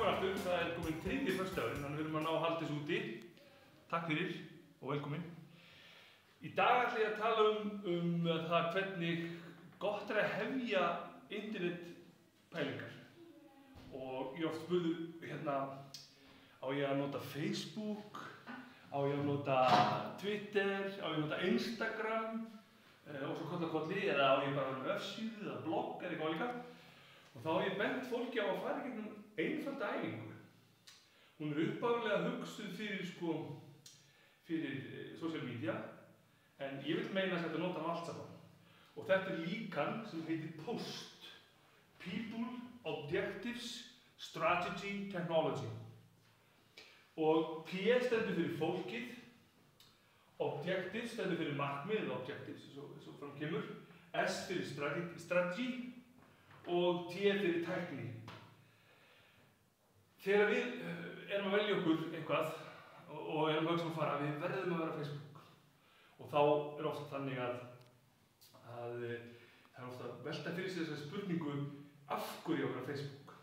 Velkomin aftur, það komin 3. föstudagurinn, þannig við erum að ná að halda þessu úti. Takk fyrir og velkomin. Í dag ætla ég að tala um það hvernig gott að hefja internetpælingar. Og ég oft spurður á ég að nota Facebook, á ég að nota Twitter, á ég að nota Instagram og svo kolli, eða á ég bara að vera með vefsíðu eða blogg eða eitthvað líka. Og þá hef ég bent fólki á að fara í gegnum einfalda æfingu. Hún upphaflega hugsuð fyrir social media, en ég vil meina að þetta nota allt saman. Og þetta líkan sem heitir POST, People, Objectives, Strategy, Technology. Og P stendur fyrir fólkið, Objectives stendur fyrir markmið, Objectives, eins og fram kemur, S fyrir Strategy, og T fyrir tækni. Þegar við erum að velja okkur eitthvað og erum að hugsa að fara, við verðum að vera á Facebook. Og þá er oft þannig að það er ofta að velta fyrir sig þessa spurningu af hverju okkur á Facebook.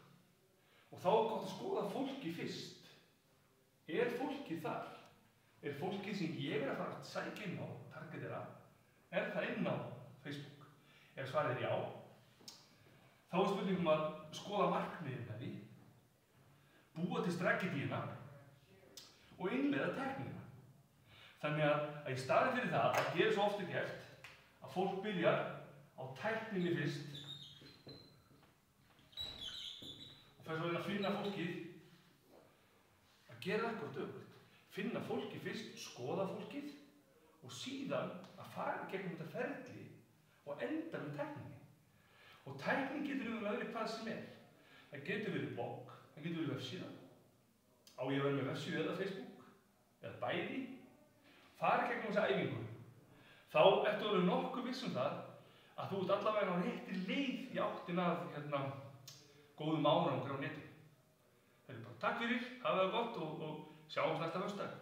Og þá er gott að skoða fólki fyrst. Er fólkið þar? Er fólkið sem ég er að fara að sækja inn á, targetera, er það inn á Facebook? Ef svarið er já, þá er spurningum að skoða markmiðin með því, búa til strategíuna og innleiða tæknina. Þannig að í staðinn fyrir það að gera svo oft gert að fólk byrjar á tækninni fyrst og fer svo að finna fólkið að gera ekkert öfugt. Finna fólkið fyrst, skoða fólkið og síðan að fara gegnum þetta ferli og enda með tækninni. Og tæknin getur verið hvað sem er. Það getur verið blogg, það getur verið vefsíða. Á ég að vera með vefsíðu eða Facebook, eða bæði. Fara gegnum þessa æfingu. Þá ertu alveg nokkuð viss um það að þú ert allavega á réttri leið í áttina að góðum árangri á netinu. Takk fyrir, hafa það gott og sjáumst næsta föstudag.